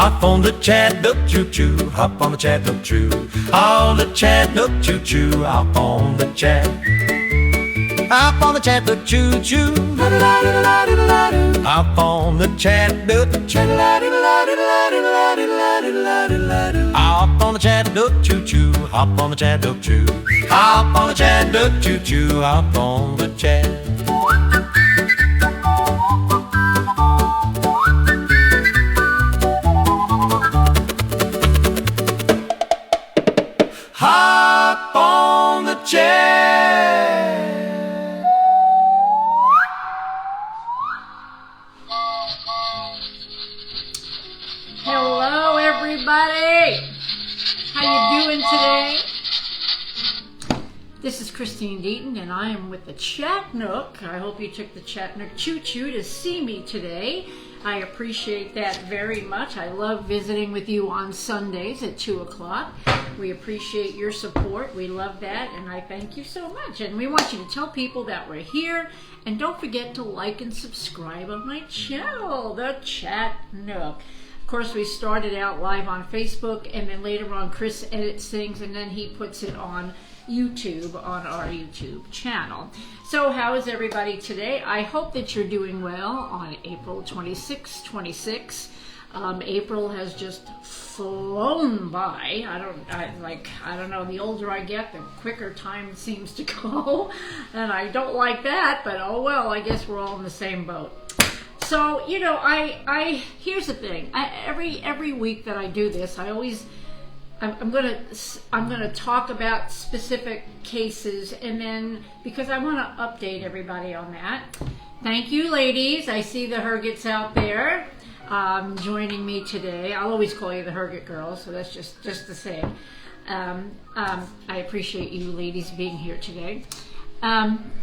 Hop on the Chat Nook, choo-choo, hop on the Chat Nook, choo. On the Chat Nook, choo-choo, hop on the Chat. Hop on the Chat Nook, choo-choo. Hop on the Chat Nook, hop on the Chat Nook, choo-choo, hop on the Chat Nook, choo. Hop on the Chat Nook, choo-choo, hop on the Chat. Hop on the Chat. Hello, everybody. How you doing today? This is Christine Deaton, and I am with the Chat Nook. I hope you took the Chat Nook choo-choo to see me today. I appreciate that very much. I love visiting with you on Sundays at 2 o'clock. We appreciate your support. We love that, and I thank you so much. And we want you to tell people that we're here. And don't forget to like and subscribe on my channel, the Chat Nook. Of course, we started out live on Facebook, and then later on Chris edits things, and then he puts it on YouTube, on our YouTube channel. So how is everybody today? I hope that you're doing well on April 26. April has just flown by. I don't know, the older I get, the quicker time seems to go, and I don't like that, but oh well, I guess we're all in the same boat. So, you know, here's the thing. Every week that I do this, I'm gonna talk about specific cases, and then because I want to update everybody on that. Thank you, ladies. I see the Hergets out there joining me today. I'll always call you the Herget girls, so that's just the same. I appreciate you ladies being here today.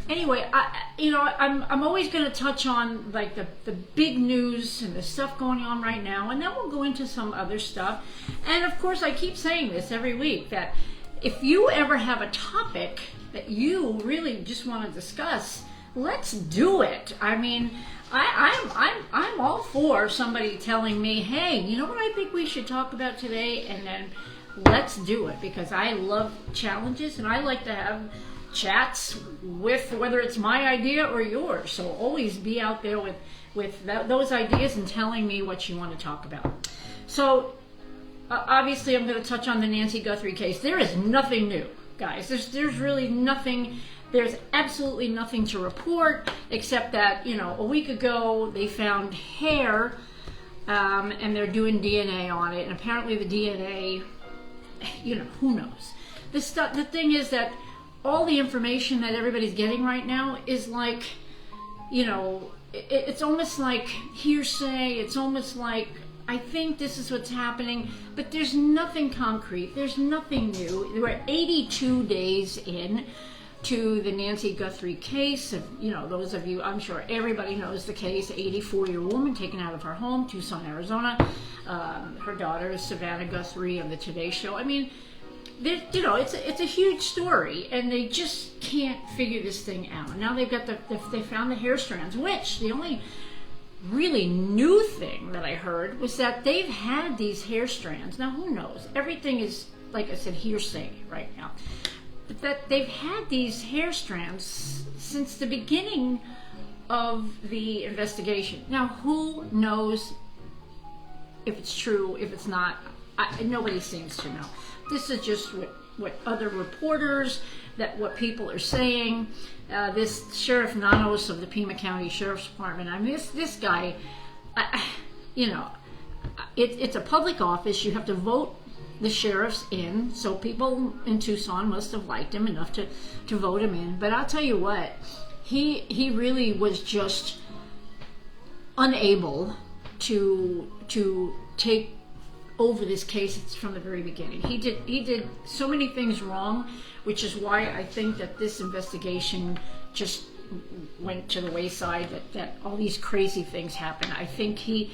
Anyway, I'm always going to touch on like the big news and the stuff going on right now, and then we'll go into some other stuff. And of course, I keep saying this every week, that if you ever have a topic that you really just want to discuss, let's do it. I mean, I'm all for somebody telling me, hey, you know what I think we should talk about today, and then let's do it, because I love challenges and I like to have chats with whether it's my idea or yours. So always be out there with those ideas and telling me what you want to talk about. So obviously I'm going to touch on the Nancy Guthrie case. There is nothing new, guys. There's really nothing. There's absolutely nothing to report, except that, you know, a week ago they found hair, and they're doing DNA on it, and apparently the DNA, you know, who knows. The thing is that all the information that everybody's getting right now is like, you know, it's almost like hearsay. It's almost like, I think this is what's happening, but there's nothing concrete. There's nothing new. We're 82 days in to the Nancy Guthrie case. You know, those of you, I'm sure everybody knows the case. 84-year-old woman taken out of her home, Tucson, Arizona. Her daughter is Savannah Guthrie of the Today Show. I mean, you know, it's a huge story, and they just can't figure this thing out. Now they've got they found the hair strands, which the only really new thing that I heard was that they've had these hair strands. Now who knows? Everything is, like I said, hearsay right now. But that they've had these hair strands since the beginning of the investigation. Now who knows if it's true, if it's not? Nobody seems to know. This is just what other reporters, what people are saying. This Sheriff Nanos of the Pima County Sheriff's Department, I mean, this guy, you know, it's a public office. You have to vote the sheriffs in, so people in Tucson must have liked him enough to vote him in. But I'll tell you what, he really was just unable to take over this case from the very beginning. He did so many things wrong, which is why I think that this investigation just went to the wayside, that all these crazy things happened. I think he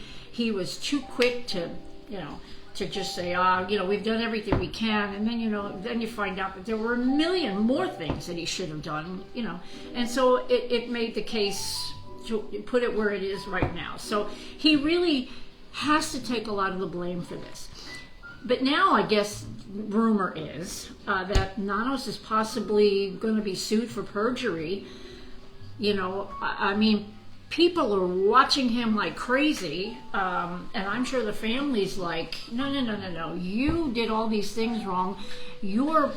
was too quick to, you know, to just say, you know, we've done everything we can, and then, you know, then you find out that there were a million more things that he should have done, you know, and so it made the case, to put it where it is right now. So he really has to take a lot of the blame for this. But now I guess rumor is that Nanos is possibly going to be sued for perjury. You know, I mean, people are watching him like crazy, and I'm sure the family's like, no, you did all these things wrong. You're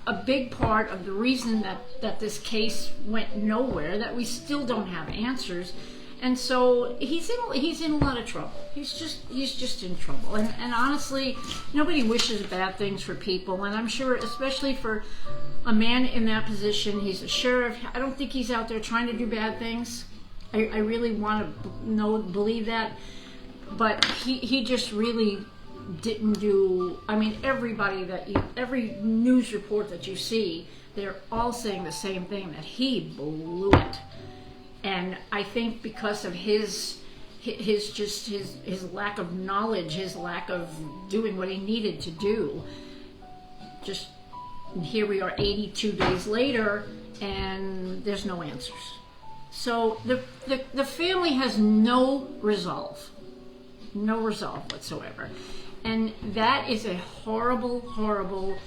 a big part of the reason that this case went nowhere, that we still don't have answers. And so he's in a lot of trouble. He's just in trouble. And honestly, nobody wishes bad things for people. And I'm sure, especially for a man in that position, he's a sheriff. I don't think he's out there trying to do bad things. I really want to believe that. But he just really didn't do. I mean, every news report that you see, they're all saying the same thing, that he blew it. And I think because of his lack of knowledge, his lack of doing what he needed to do, just here we are 82 days later, and there's no answers. So the family has no resolve whatsoever. And that is a horrible, horrible,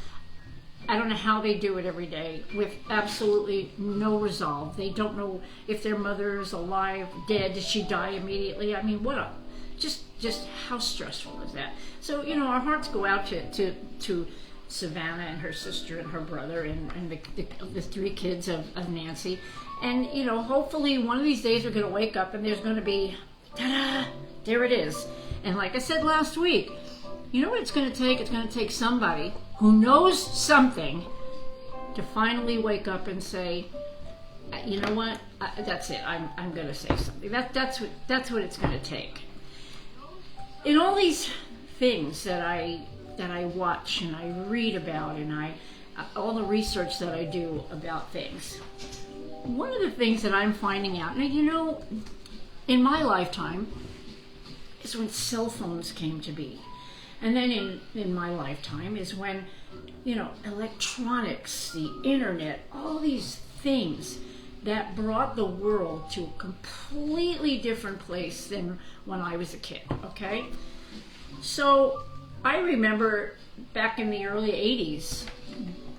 I don't know how they do it every day with absolutely no resolve. They don't know if their mother is alive, dead, did she die immediately? I mean, just how stressful is that? So, you know, our hearts go out to Savannah and her sister and her brother and the three kids of Nancy. And, you know, hopefully one of these days we're going to wake up and there's going to be, ta-da, there it is. And like I said last week, you know what it's going to take? It's going to take somebody who knows something to finally wake up and say, you know what? That's it. I'm going to say something. That's what it's going to take. In all these things that I watch and I read about, and all the research that I do about things, one of the things that I'm finding out, now, you know, in my lifetime, is when cell phones came to be. And then in my lifetime is when, you know, electronics, the internet, all these things that brought the world to a completely different place than when I was a kid, okay? So I remember back in the early 80s,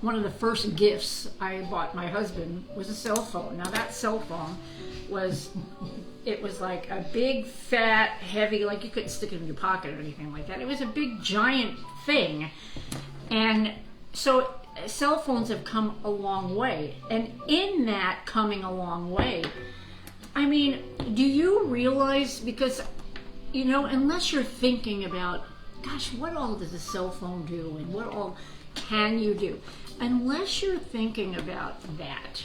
one of the first gifts I bought my husband was a cell phone. Now that cell phone was like a big, fat, heavy, like you couldn't stick it in your pocket or anything like that. It was a big, giant thing. And so cell phones have come a long way. And in that coming a long way, I mean, do you realize, because, you know, unless you're thinking about, gosh, what all does a cell phone do and what all can you do? Unless you're thinking about that,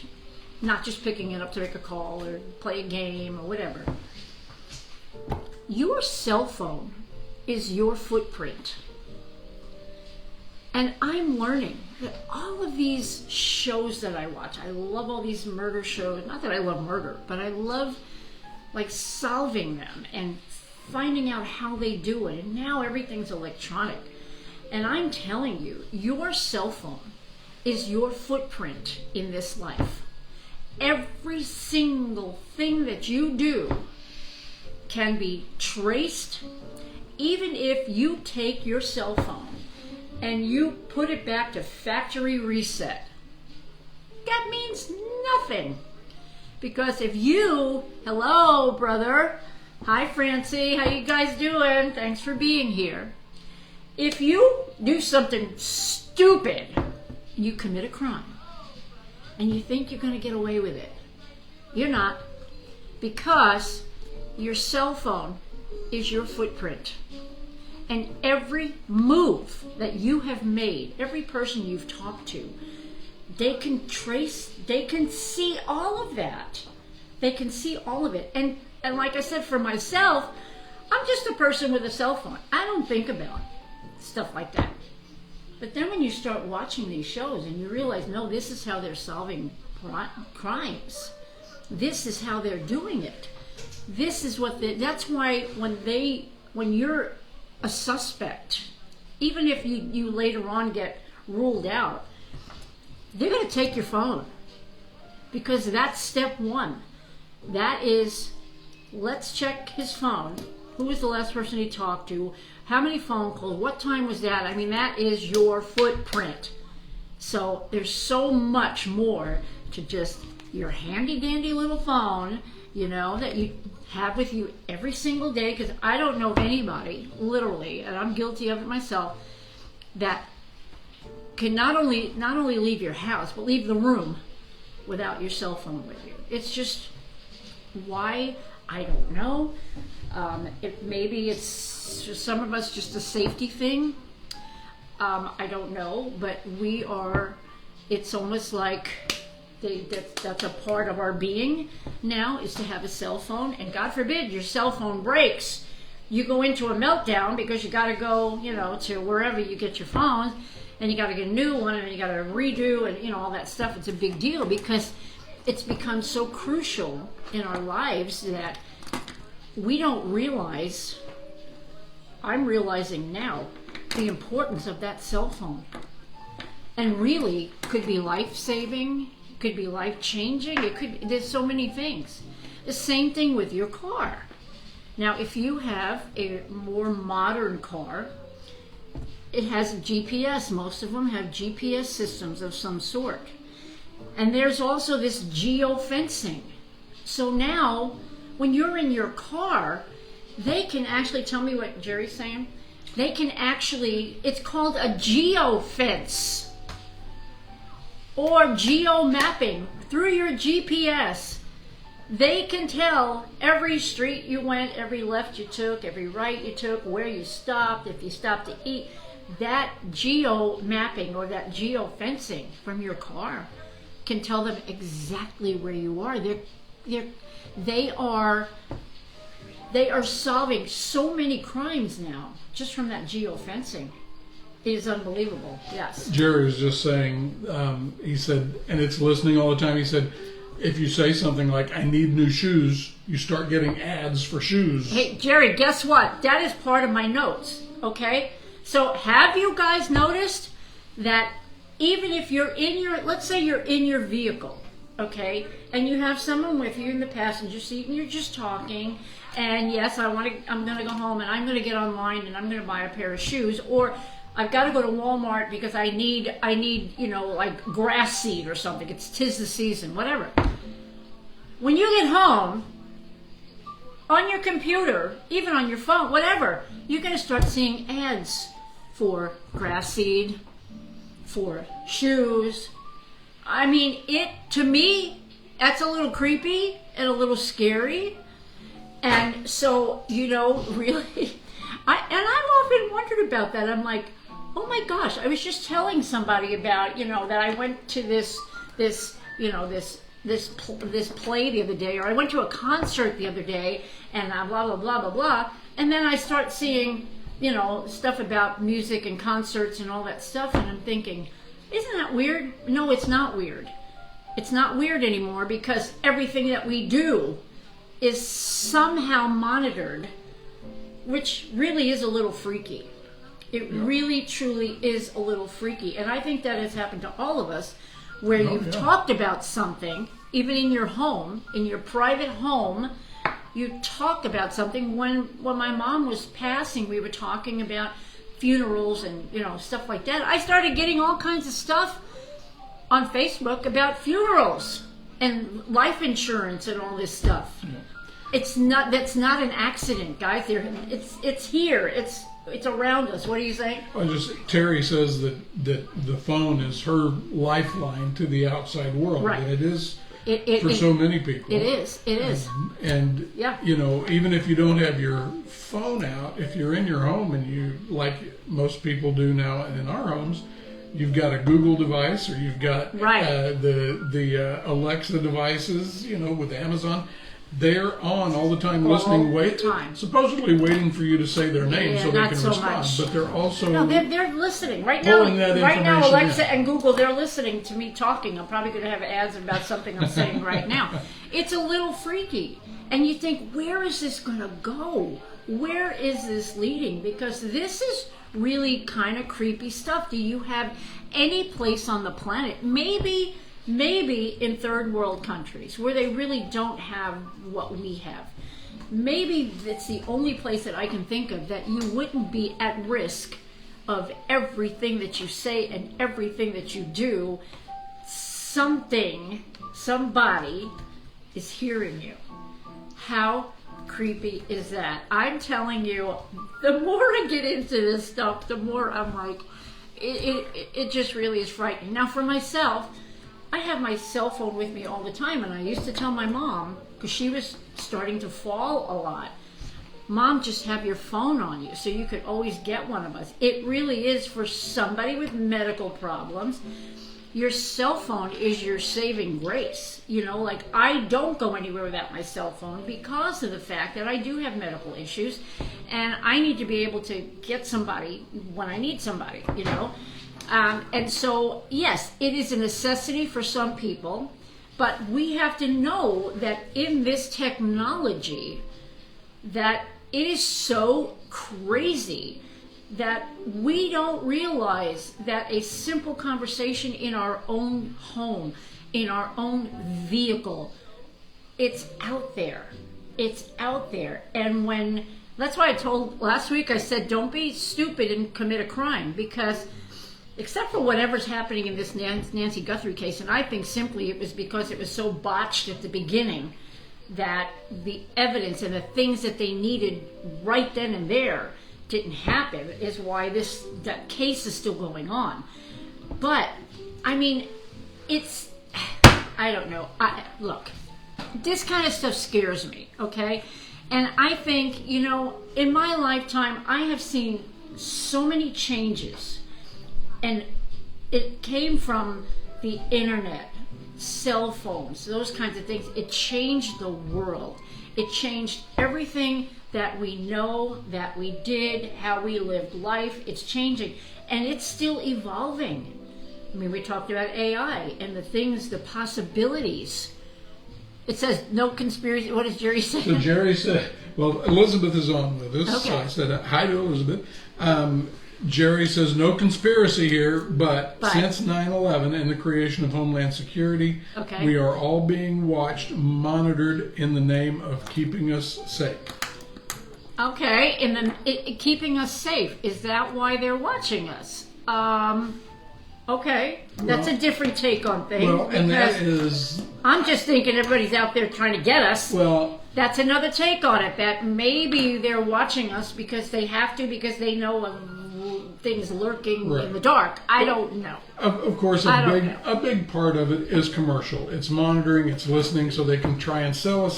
not just picking it up to make a call or play a game or whatever. Your cell phone is your footprint. And I'm learning that all of these shows that I watch, I love all these murder shows. Not that I love murder, but I love like solving them and finding out how they do it. And now everything's electronic. And I'm telling you, your cell phone is your footprint in this life. Every single thing that you do can be traced, even if you take your cell phone and you put it back to factory reset. That means nothing. Because if you, hello brother, hi Francie, how you guys doing? Thanks for being here. If you do something stupid, you commit a crime. And you think you're going to get away with it. You're not. Because your cell phone is your footprint. And every move that you have made, every person you've talked to, they can trace, they can see all of that. They can see all of it. And like I said, for myself, I'm just a person with a cell phone. I don't think about stuff like that. But then when you start watching these shows and you realize, no, this is how they're solving crimes. This is how they're doing it. This is what that's why when you're a suspect, even if you later on get ruled out, they're going to take your phone. Because that's step one. That is, let's check his phone Who was the last person he talked to? How many phone calls? What time was that? I mean, that is your footprint. So there's so much more to just your handy dandy little phone, that you have with you every single day. Because I don't know of anybody, literally, and I'm guilty of it myself, that can not only leave your house, but leave the room without your cell phone with you. It's just, why? I don't know. Maybe it's for some of us just a safety thing. I don't know, but it's almost like that's a part of our being now, is to have a cell phone. And God forbid your cell phone breaks. You go into a meltdown because you got to go, to wherever you get your phone, and you got to get a new one, and you got to redo, and all that stuff. It's a big deal because it's become so crucial in our lives that we don't realize. I'm realizing now the importance of that cell phone, and really could be life-saving, could be life-changing. There's so many things. The same thing with your car. Now, if you have a more modern car, it has GPS. Most of them have GPS systems of some sort. And there's also this geofencing. So now, when you're in your car, they can actually, tell me what Jerry's saying, they can actually, it's called a geofence or geo mapping through your GPS. They can tell every street you went, every left you took, every right you took, where you stopped, if you stopped to eat. That geo mapping or that geo fencing from your car can tell them exactly where you are. They are solving so many crimes now just from that geo fencing. It is unbelievable. Yes. Jerry was just saying, he said, and it's listening all the time. He said, if you say something like, I need new shoes, you start getting ads for shoes. Hey, Jerry, guess what? That is part of my notes, okay? So have you guys noticed that even if you're let's say you're in your vehicle, okay, and you have someone with you in the passenger seat and you're just talking, and yes, I'm going to go home and I'm going to get online and I'm going to buy a pair of shoes, or I've got to go to Walmart because I need, like grass seed or something. Tis the season, whatever. When you get home, on your computer, even on your phone, whatever, you're going to start seeing ads for grass seed, for shoes. I mean, to me, that's a little creepy and a little scary. And so, really, I've often wondered about that. I'm like, oh my gosh, I was just telling somebody about, that I went to this play the other day, or I went to a concert the other day, and blah, blah, blah, blah, blah. And then I start seeing, stuff about music and concerts and all that stuff, and I'm thinking, isn't that weird? No, it's not weird. It's not weird anymore because everything that we do is somehow monitored, which really is a little freaky. It really, truly is a little freaky. And I think that has happened to all of us, where you've talked about something, even in your home, in your private home, you talk about something. When my mom was passing, we were talking about funerals and, stuff like that. I started getting all kinds of stuff on Facebook about funerals and life insurance and all this stuff. Yeah. That's not an accident, guys. It's here. It's around us. What do you say? Terry says that the phone is her lifeline to the outside world. Right. And it is for so many people. It is. And yeah. Even if you don't have your phone out, if you're in your home and you, like most people do now in our homes, you've got a Google device, or you've got the Alexa devices, with Amazon. They're on all the time, listening, supposedly waiting for you to say their name so they can respond. Much. But they're also they're listening right now. Right now, Alexa and Google, they're listening to me talking. I'm probably going to have ads about something I'm saying right now. It's a little freaky, and you think, where is this going to go? Where is this leading? Because this is really kind of creepy stuff. Do you have any place on the planet? Maybe maybe in third world countries where they really don't have what we have, maybe it's the only place that I can think of that you wouldn't be at risk of everything that you say and everything that you do. Somebody is hearing you. How creepy is that? I'm telling you, the more I get into this stuff, the more I'm like, it just really is frightening. Now for myself, I have my cell phone with me all the time, and I used to tell my mom, because she was starting to fall a lot, Mom, just have your phone on you so you could always get one of us. It really is for somebody with medical problems. Your cell phone is your saving grace. You know, like I don't go anywhere without my cell phone because of the fact that I do have medical issues and I need to be able to get somebody when I need somebody, you know. And so, yes, it is a necessity for some people, but we have to know that in this technology that it is so crazy that we don't realize that a simple conversation in our own home, in our own vehicle, it's out there. It's out there. And when, that's why I told last week, I said, don't be stupid and commit a crime, because except for whatever's happening in this Nancy Guthrie case, and I think simply it was because it was so botched at the beginning that the evidence and the things that they needed right then and there didn't happen, is why that case is still going on. But I mean, it's, I don't know. Look, this kind of stuff scares me, okay? And I think, you know, in my lifetime, I have seen so many changes, and it came from the internet, cell phones, those kinds of things. It changed the world. It changed everything that we know, that we did, how we lived life. It's changing, and it's still evolving. I mean, we talked about AI and the things, the possibilities. It says no conspiracy. What does Jerry say? So Jerry said, well, Elizabeth is on with us. Okay. So I said, hi to Elizabeth. Jerry says, no conspiracy here, but since 9/11 and the creation of Homeland Security, okay, we are all being watched, monitored in the name of keeping us safe. Okay, and then keeping us safe. Is that why they're watching us? Okay, that's a different take on things. Well, and that is... I'm just thinking everybody's out there trying to get us. Well... That's another take on it, that maybe they're watching us because they have to, because they know of things lurking in the dark. I don't know. Of course, a big part of it is commercial. It's monitoring, it's listening, so they can try and sell us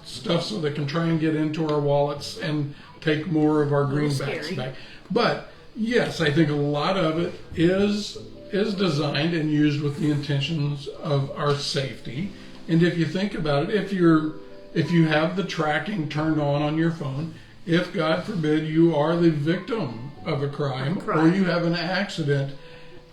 stuff, so they can try and get into our wallets and take more of our greenbacks back. But yes, I think a lot of it is designed and used with the intentions of our safety. And if you think about it, if you have the tracking turned on your phone, if God forbid you are the victim of a crime or you have an accident,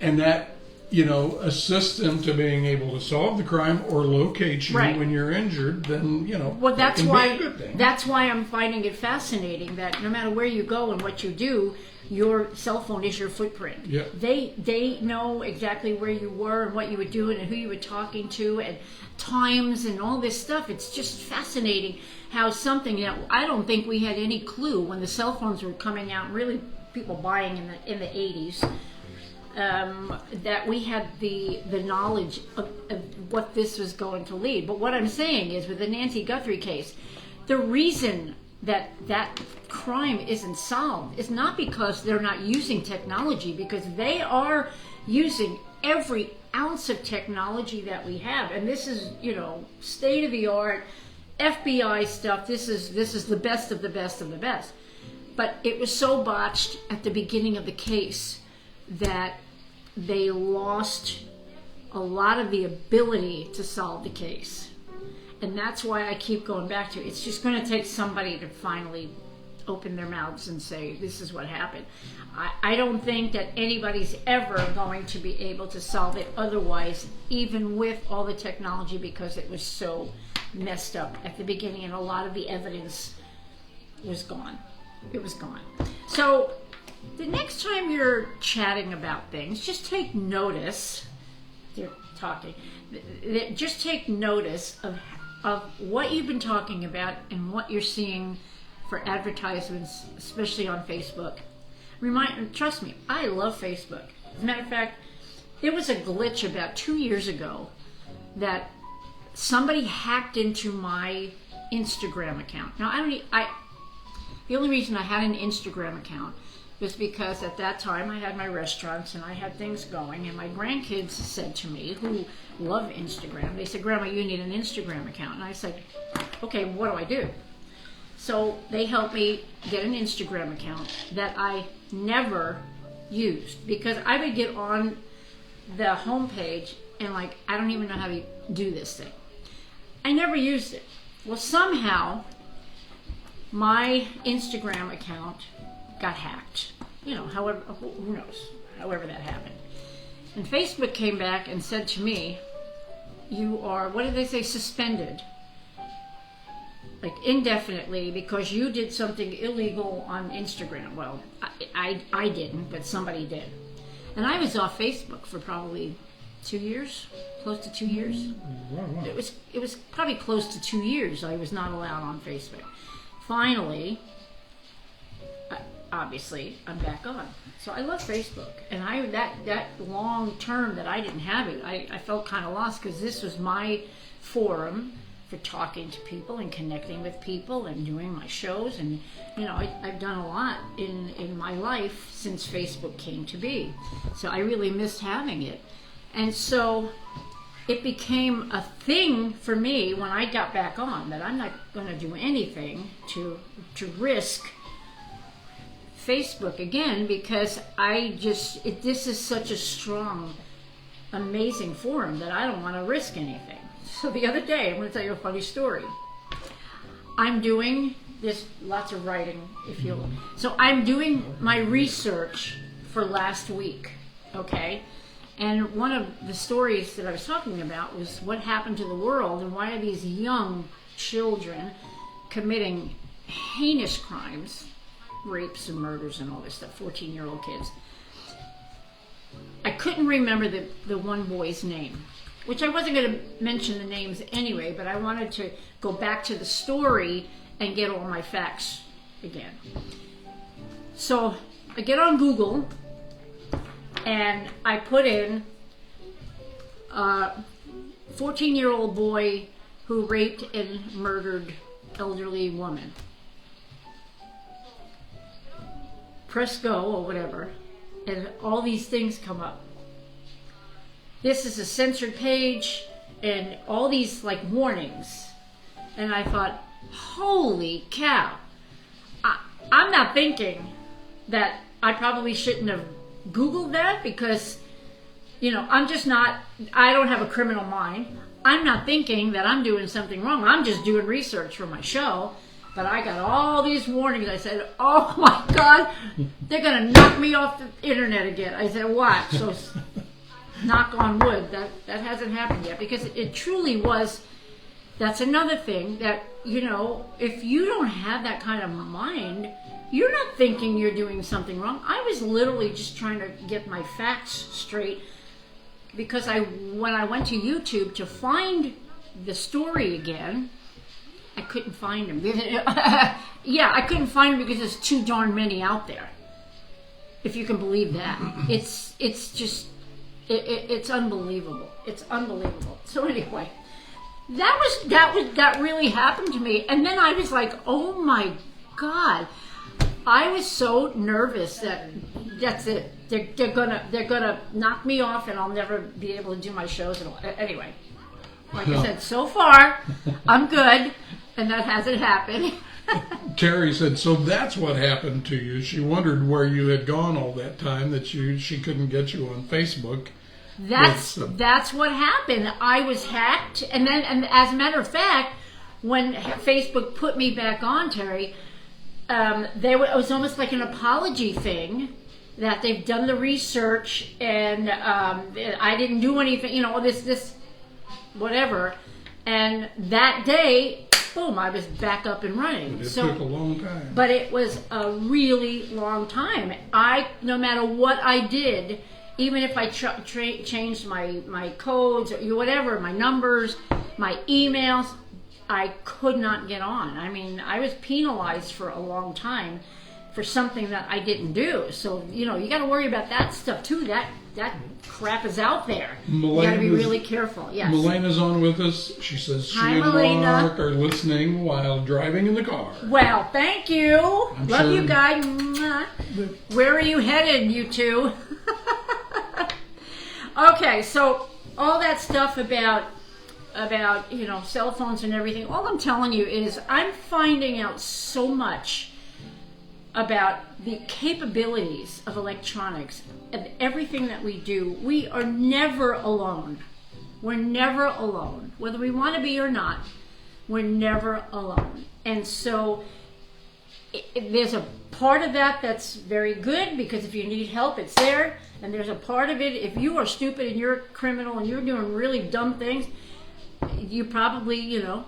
and that, you know, assists them to being able to solve the crime or locate you when you're injured, then, you know, well, that's it can why be a good thing. That's why I'm finding it fascinating that no matter where you go and what you do, your cell phone is your footprint. Yeah. They know exactly where you were and what you were doing and who you were talking to and times and all this stuff. It's just fascinating how something that I don't think we had any clue when the cell phones were coming out, really people buying in the 80s, that we had the knowledge of what this was going to lead. But what I'm saying is, with the Nancy Guthrie case, the reason that crime isn't solved is not because they're not using technology, because they are using every ounce of technology that we have, and this is, you know, state of the art FBI stuff. This is the best of the best of the best. But it was so botched at the beginning of the case that they lost a lot of the ability to solve the case. And that's why I keep going back to it. It's just going to take somebody to finally open their mouths and say, this is what happened. I don't think that anybody's ever going to be able to solve it otherwise, even with all the technology, because it was so messed up at the beginning and a lot of the evidence was gone. It was gone. So the next time you're chatting about things, just take notice they're talking. Just take notice of what you've been talking about and what you're seeing for advertisements, especially on Facebook. Trust me, I love Facebook. As a matter of fact, there was a glitch about 2 years ago that somebody hacked into my Instagram account. Now, the only reason I had an Instagram account was because at that time I had my restaurants and I had things going, and my grandkids said to me, who love Instagram, they said, "Grandma, you need an Instagram account." And I said, "Okay, what do I do?" So they helped me get an Instagram account that I never used, because I would get on the homepage and I don't even know how to do this thing. I never used it. Well, somehow my Instagram account got hacked. However, who knows? However that happened. And Facebook came back and said to me, "You are," what did they say, "suspended, indefinitely, because you did something illegal on Instagram." Well, I didn't, but somebody did. And I was off Facebook for probably 2 years, close to 2 years. Wow. It was probably close to 2 years I was not allowed on Facebook. Finally, obviously, I'm back on. So I love Facebook. And that long term that I didn't have it, I felt kind of lost, because this was my forum for talking to people and connecting with people and doing my shows. And, I've done a lot in my life since Facebook came to be. So I really missed having it. And so it became a thing for me when I got back on, that I'm not going to do anything to risk Facebook again, because this is such a strong, amazing forum that I don't want to risk anything. So the other day, I'm going to tell you a funny story. I'm doing this, lots of writing, if you will. So I'm doing my research for last week, okay? And one of the stories that I was talking about was what happened to the world, and why are these young children committing heinous crimes, rapes and murders and all this stuff, 14-year-old kids. I couldn't remember the one boy's name, which I wasn't going to mention the names anyway, but I wanted to go back to the story and get all my facts again. So I get on Google and I put in 14-year-old boy who raped and murdered elderly woman. Press go or whatever, and all these things come up. This is a censored page, and all these warnings. And I thought, holy cow. I'm not thinking that I probably shouldn't have Googled that, because, I'm just not, I don't have a criminal mind. I'm not thinking that I'm doing something wrong. I'm just doing research for my show. But I got all these warnings. I said, oh my God, they're going to knock me off the internet again. I said, watch. So knock on wood, that hasn't happened yet, because it truly was. That's another thing that, if you don't have that kind of mind, you're not thinking you're doing something wrong. I was literally just trying to get my facts straight, because when I went to YouTube to find the story again, I couldn't find them. Yeah, I couldn't find them because there's too darn many out there. If you can believe that. It's just, it's unbelievable. It's unbelievable. So anyway, that really happened to me. And then I was like, oh my God. I was so nervous that's it. They're gonna knock me off, and I'll never be able to do my shows and all. Anyway, like I said, so far I'm good, and that hasn't happened. Terry said, so that's what happened to you. She wondered where you had gone all that time, that she couldn't get you on Facebook. That's what happened. I was hacked, and as a matter of fact, when Facebook put me back on, Terry, it was almost like an apology thing, that they've done the research and I didn't do anything, this whatever. And that day, boom, I was back up and running. It took a long time. But it was a really long time. No matter what I did, even if I changed my codes or whatever, my numbers, my emails, I could not get on. I mean, I was penalized for a long time for something that I didn't do. So, you got to worry about that stuff too. That crap is out there. You got to be really careful. Yes. Melena's on with us. She says she and Mark are listening while driving in the car. Well, thank you. Love you guys. Where are you headed, you two? Okay, so all that stuff about cell phones and everything, all I'm telling you is I'm finding out so much about the capabilities of electronics and everything that we do. We are never alone. We're never alone. Whether we want to be or not, we're never alone. And so there's a part of that that's very good, because if you need help, it's there. And there's a part of it, if you are stupid and you're a criminal and you're doing really dumb things, you probably, you're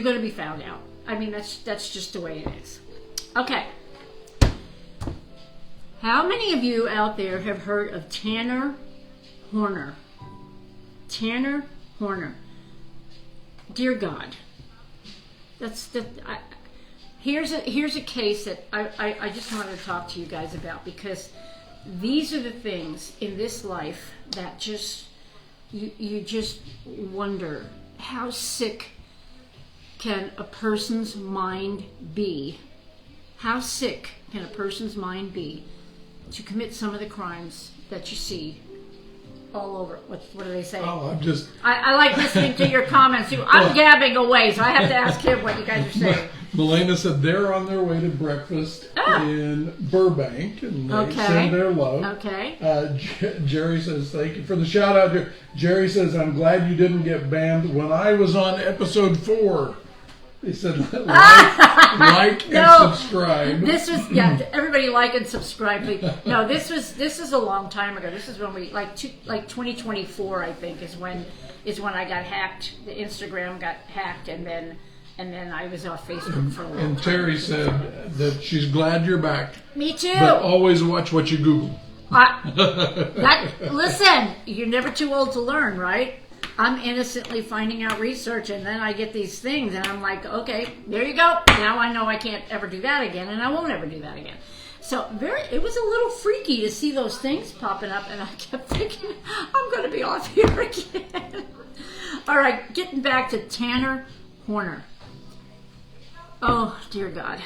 going to be found out. I mean, that's just the way it is. Okay. How many of you out there have heard of Tanner Horner? Tanner Horner. Dear God. Here's a case that I just wanted to talk to you guys about, because these are the things in this life that just you just wonder, how sick can a person's mind be? How sick can a person's mind be to commit some of the crimes that you see all over? What do they say? Oh, I like listening to your comments. I'm gabbing away, so I have to ask him what you guys are saying. Melena said they're on their way to breakfast in Burbank, and they send their love. Okay. Jerry says, thank you for the shout out. Jerry says, I'm glad you didn't get banned when I was on episode 4. They said, like and subscribe. This was, everybody like and subscribe, please. No, this is a long time ago. This is when we, like 2024, I think, is when I got hacked. The Instagram got hacked, and then I was off Facebook for a long time. And Terry said that she's glad you're back. Me too. But always watch what you Google. Listen, you're never too old to learn, right? I'm innocently finding out research, and then I get these things, and I'm like, okay, there you go. Now I know I can't ever do that again, and I won't ever do that again. So it was a little freaky to see those things popping up, and I kept thinking, I'm going to be off here again. All right, getting back to Tanner Horner. Oh, dear God.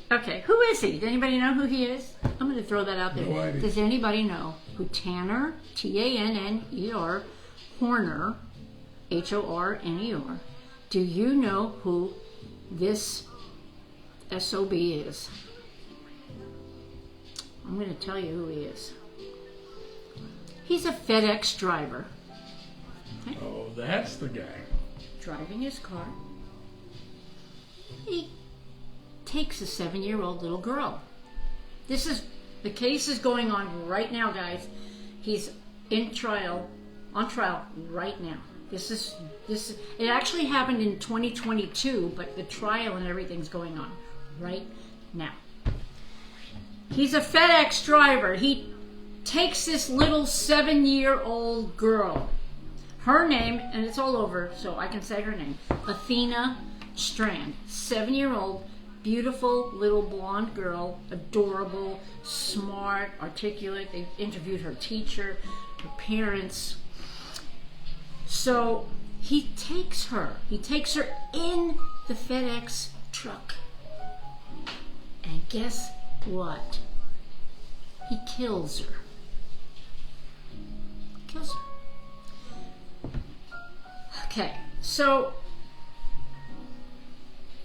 Okay, who is he? Does anybody know who he is? I'm going to throw that out there. No idea. Does anybody know who Tanner, Tanner, Horner, Horner, do you know who this SOB is? I'm going to tell you who he is. He's a FedEx driver. Okay? Oh, that's the guy. Driving his car. He takes a 7-year-old little girl. The case is going on right now, guys. He's on trial right now. It actually happened in 2022, but the trial and everything's going on right now. He's a FedEx driver. He takes this little 7-year-old girl. Her name, and it's all over, so I can say her name, Athena Strand. 7-year-old, beautiful little blonde girl, adorable, smart, articulate. They interviewed her teacher, her parents. So he takes her in the FedEx truck. And guess what? He kills her. Okay, so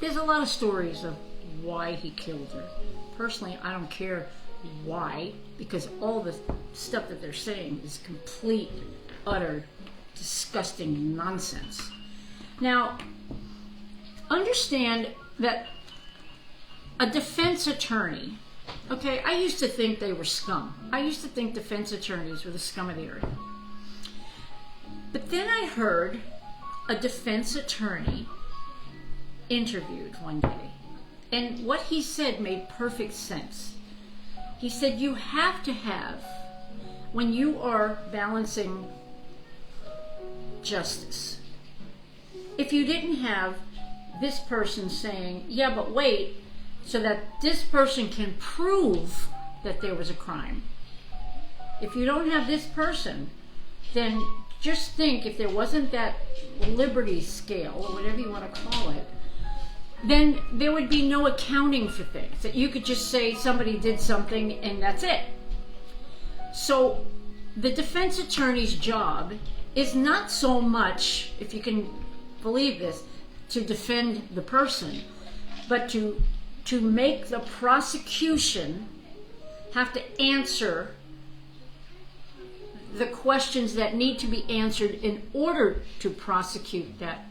there's a lot of stories of why he killed her. Personally, I don't care why, because all the stuff that they're saying is complete, utter, disgusting nonsense. Now, understand that a defense attorney, okay, I used to think they were scum. I used to think defense attorneys were the scum of the earth. But then I heard a defense attorney interviewed one day, and what he said made perfect sense. He said, you have to have when you are balancing justice, if you didn't have this person saying, yeah, but wait, so that this person can prove that there was a crime. If you don't have this person, then just think if there wasn't that liberty scale, or whatever you want to call it, then there would be no accounting for things. That you could just say somebody did something and that's it. So the defense attorney's job is not so much, if you can believe this, to defend the person, but to make the prosecution have to answer the questions that need to be answered in order to prosecute that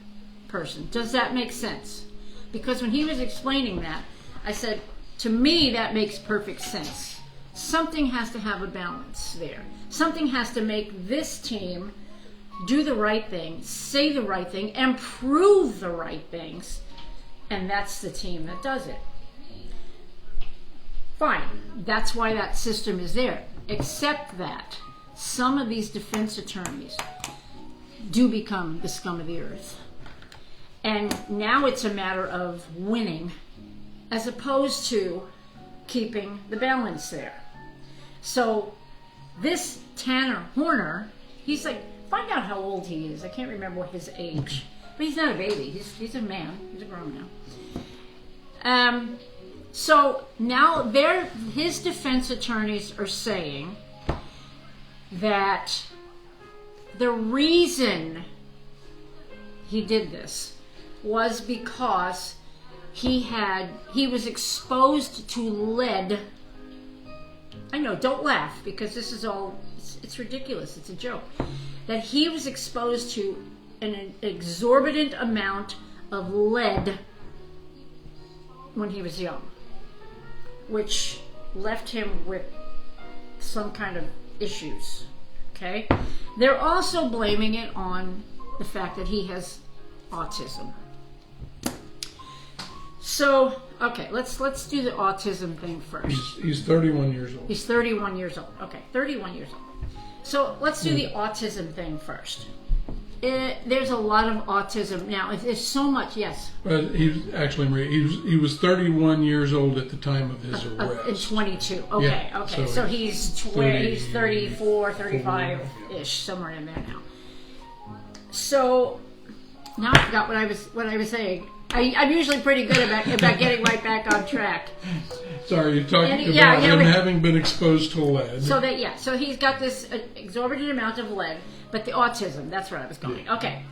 person. Does that make sense? Because when he was explaining that, I said, to me, that makes perfect sense. Something has to have a balance there. Something has to make this team do the right thing, say the right thing, and prove the right things. And that's the team that does it. Fine. That's why that system is there. Except that some of these defense attorneys do become the scum of the earth. And now it's a matter of winning as opposed to keeping the balance there. So this Tanner Horner, he's like, find out how old he is. I can't remember his age. But he's not a baby. He's a man. He's a grown now. So now his defense attorneys are saying that the reason he did this was because he was exposed to lead. I know, don't laugh, because this is all, it's ridiculous, it's a joke. That he was exposed to an exorbitant amount of lead when he was young, which left him with some kind of issues, okay? They're also blaming it on the fact that he has autism. So, okay, let's do the autism thing first. He's 31 years old. He's 31 years old. Okay, 31 years old. So let's do the autism thing first. There's a lot of autism now. There's so much. Yes. But he was 31 years old at the time of his arrest. In 22. Okay. Yeah, okay. So he's 34, 35-ish, somewhere in there now. So now I forgot what I was saying. I'm usually pretty good about getting right back on track. Sorry, you're talking about him having been exposed to lead. So he's got this exorbitant amount of lead, but the autism, that's where I was going. Yeah. Okay.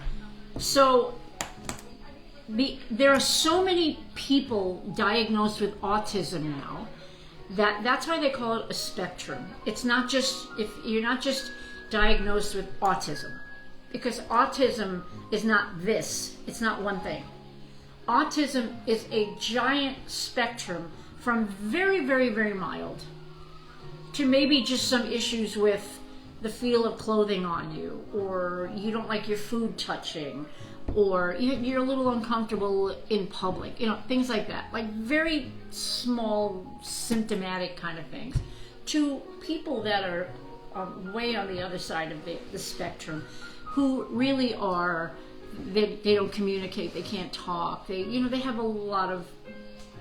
So there are so many people diagnosed with autism now that's why they call it a spectrum. It's not just, if you're not just diagnosed with autism, because autism is not this, it's not one thing. Autism is a giant spectrum from very, very, very mild to maybe just some issues with the feel of clothing on you, or you don't like your food touching, or you're a little uncomfortable in public, things like that. Like very small symptomatic kind of things, to people that are way on the other side of the spectrum, who really are, they don't communicate, they can't talk, they have a lot of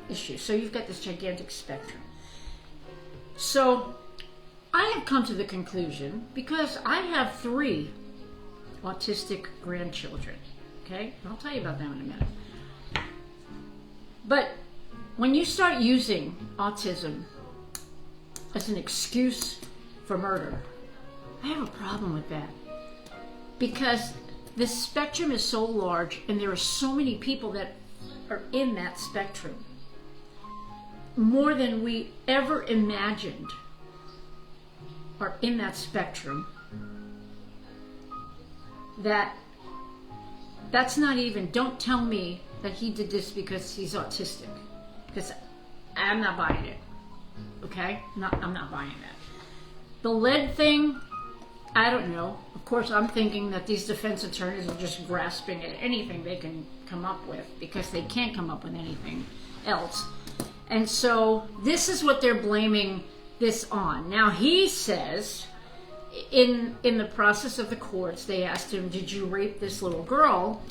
issues. So you've got this gigantic spectrum. So I have come to the conclusion, because I have 3 autistic grandchildren, okay? I'll tell you about them in a minute. But when you start using autism as an excuse for murder, I have a problem with that. Because the spectrum is so large, and there are so many people that are in that spectrum, more than we ever imagined are in that spectrum, that's not even, don't tell me that he did this because he's autistic, because I'm not buying it, okay? I'm not buying that. The lead thing, I don't know. Of course, I'm thinking that these defense attorneys are just grasping at anything they can come up with, because they can't come up with anything else. And so this is what they're blaming this on. Now he says in the process of the courts, they asked him, "Did you rape this little girl?"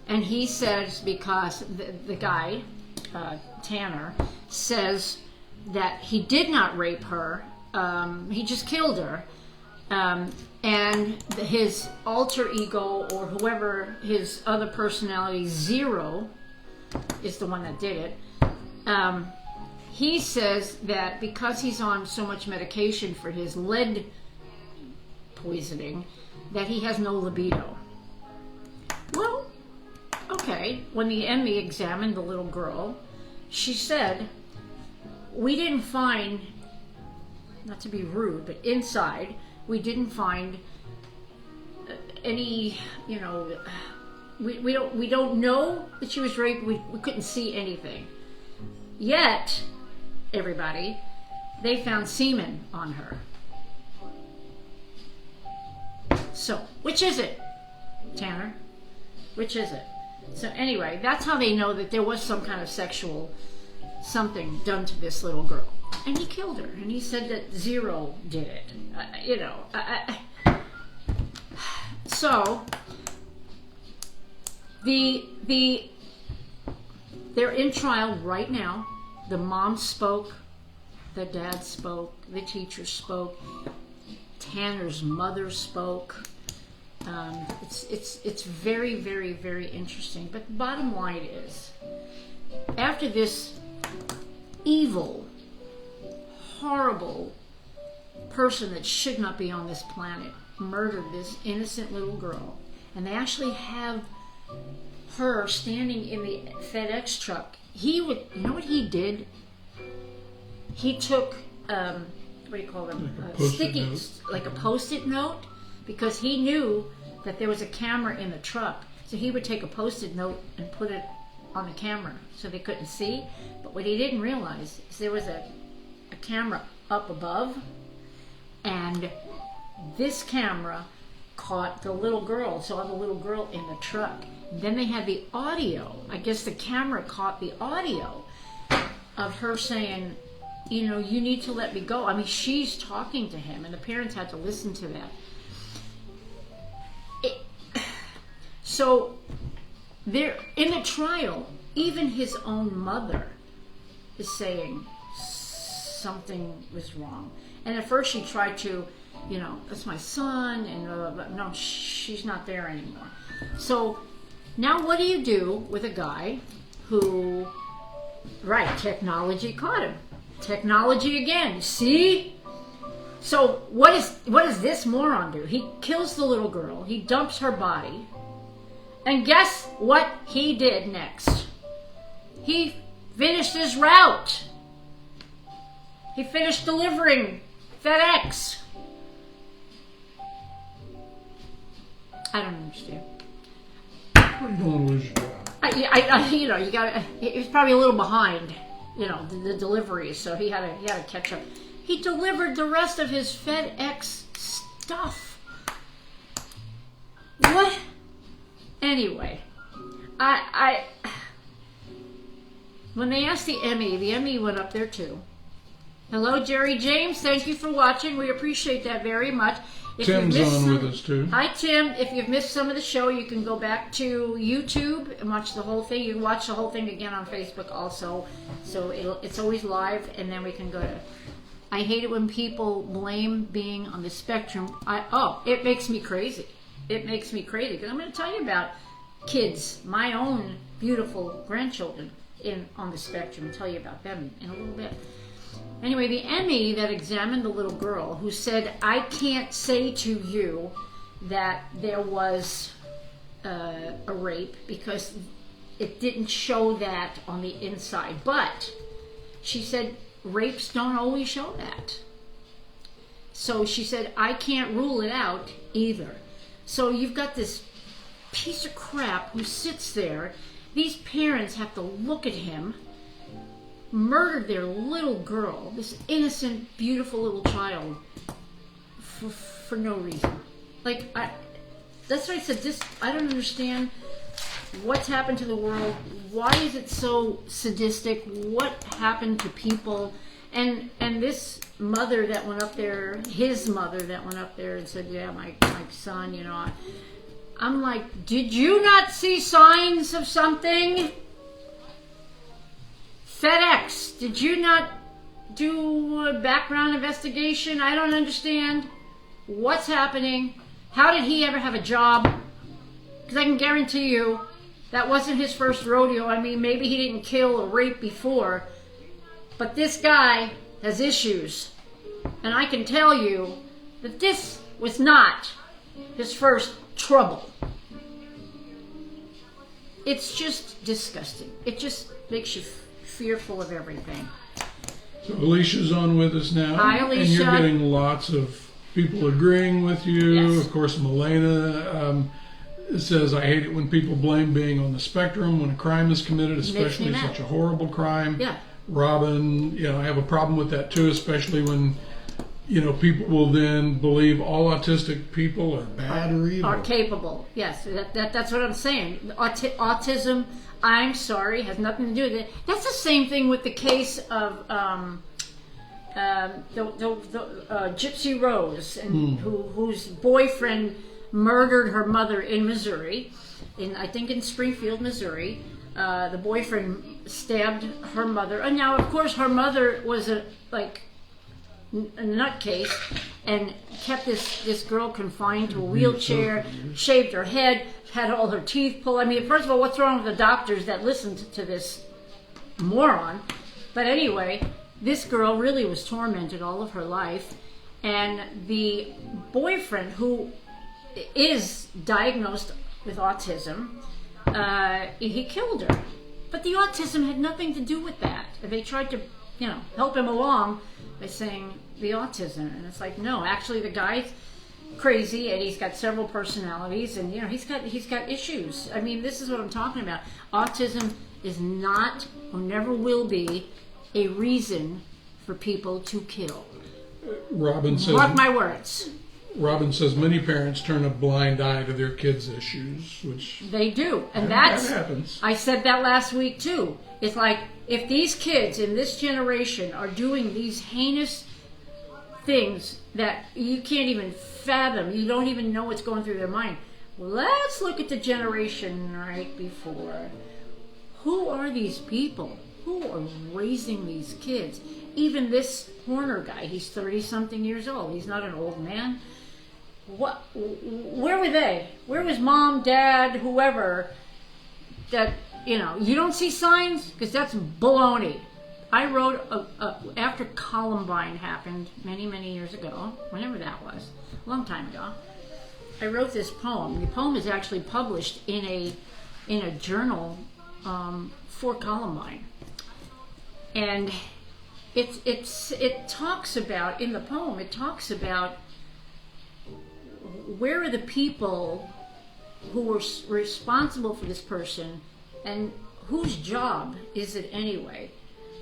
And he says, because the guy, Tanner, says that he did not rape her. He just killed her. And his alter ego, or whoever his other personality, Zero, is the one that did it. He says that because he's on so much medication for his lead poisoning, that he has no libido. Well, okay. When the Emmy examined the little girl, she said, "We didn't find," not to be rude, but inside, we didn't find any, we don't know that she was raped. We couldn't see anything. Yet, everybody, they found semen on her. So, which is it, Tanner? Which is it? So anyway, that's how they know that there was some kind of sexual something done to this little girl. And he killed her, and he said that Zero did it. So they're in trial right now. The mom spoke, the dad spoke, the teacher spoke, Tanner's mother spoke. It's very, very, very interesting. But the bottom line is, after this evil, horrible person that should not be on this planet murdered this innocent little girl, and they actually have her standing in the FedEx truck, you know what he did? He took what do you call them? Stickies, like a Post-it note, because he knew that there was a camera in the truck. So he would take a Post-it note and put it on the camera so they couldn't see. But what he didn't realize is there was a camera up above, and this camera caught the little girl, saw the little girl in the truck. Then they had the audio. I guess the camera caught the audio of her saying, you need to let me go. I mean, she's talking to him, and the parents had to listen to that. So they're in the trial. Even his own mother is saying something was wrong. And at first she tried to, that's my son, and no, she's not there anymore. So now what do you do with a guy who, right, technology caught him. Technology again, see? So what does this moron do? He kills the little girl, he dumps her body, and guess what he did next? He finished his route. He finished delivering FedEx. I don't understand. How are you going to lose your job? You got. He was probably a little behind, the deliveries, so he had to catch up. He delivered the rest of his FedEx stuff. What? Anyway, when they asked the Emmy went up there too. Hello, Jerry James. Thank you for watching. We appreciate that very much. If Tim's on with us too. Hi, Tim. If you've missed some of the show, you can go back to YouTube and watch the whole thing. You can watch the whole thing again on Facebook also. So it's always live, and then we can go to... I hate it when people blame being on the spectrum. It makes me crazy. It makes me crazy, because I'm going to tell you about kids, my own beautiful grandchildren on the spectrum, and tell you about them in a little bit. Anyway, the Emmy that examined the little girl, who said, I can't say to you that there was a rape because it didn't show that on the inside. But she said rapes don't always show that. So she said, I can't rule it out either. So you've got this piece of crap who sits there. These parents have to look at him, murdered their little girl, this innocent, beautiful little child, for no reason. That's why I said this. I don't understand what's happened to the world. Why is it so sadistic? What happened to people? And this mother that went up there, his mother that went up there and said, yeah, my son, you know, I'm like, did you not see signs of something? FedEx, did you not do a background investigation? I don't understand. What's happening? How did he ever have a job? Because I can guarantee you that wasn't his first rodeo. I mean, maybe he didn't kill or rape before, but this guy has issues. And I can tell you that this was not his first trouble. It's just disgusting. It just makes you fearful of everything. So Alicia's on with us now. Hi, Alicia. And you're getting lots of people agreeing with you. Yes. Of course, Milena says, I hate it when people blame being on the spectrum when a crime is committed, especially such a horrible crime. Yeah. Robin, you know, I have a problem with that too, especially when, you know, people will then believe all autistic people are bad or evil. Are capable, yes. That's what I'm saying. Autism, I'm sorry, has nothing to do with it. That's the same thing with the case of Gypsy Rose, and whose boyfriend murdered her mother in Missouri, I think in Springfield, Missouri. The boyfriend stabbed her mother, and now of course her mother was a nutcase and kept this girl confined to a wheelchair, shaved her head, had all her teeth pulled. I mean, first of all, what's wrong with the doctors that listened to this moron? But anyway, this girl really was tormented all of her life, and the boyfriend, who is diagnosed with autism, he killed her. But the autism had nothing to do with that. They tried to, you know, help him along by saying the autism, and it's like, no, actually the guy's crazy and he's got several personalities, and you know, he's got issues. I mean, this is what I'm talking about. Autism is not, or never will be, a reason for people to kill. Robin says, mark my words. Robin says many parents turn a blind eye to their kids' issues, which they do, and that happens. I said that last week too. It's like, if these kids in this generation are doing these heinous things that you can't even fathom, you don't even know what's going through their mind. Let's look at the generation right before. Who are these people? Who are raising these kids? Even this Horner guy, he's 30-something years old. He's not an old man. Where were they? Where was mom, dad, whoever? That, you know, you don't see signs? Because that's baloney. I wrote, after Columbine happened many, many years ago, whenever that was, a long time ago, I wrote this poem. The poem is actually published in a journal for Columbine. And it talks about, in the poem, it talks about where are the people who were responsible for this person, and whose job is it anyway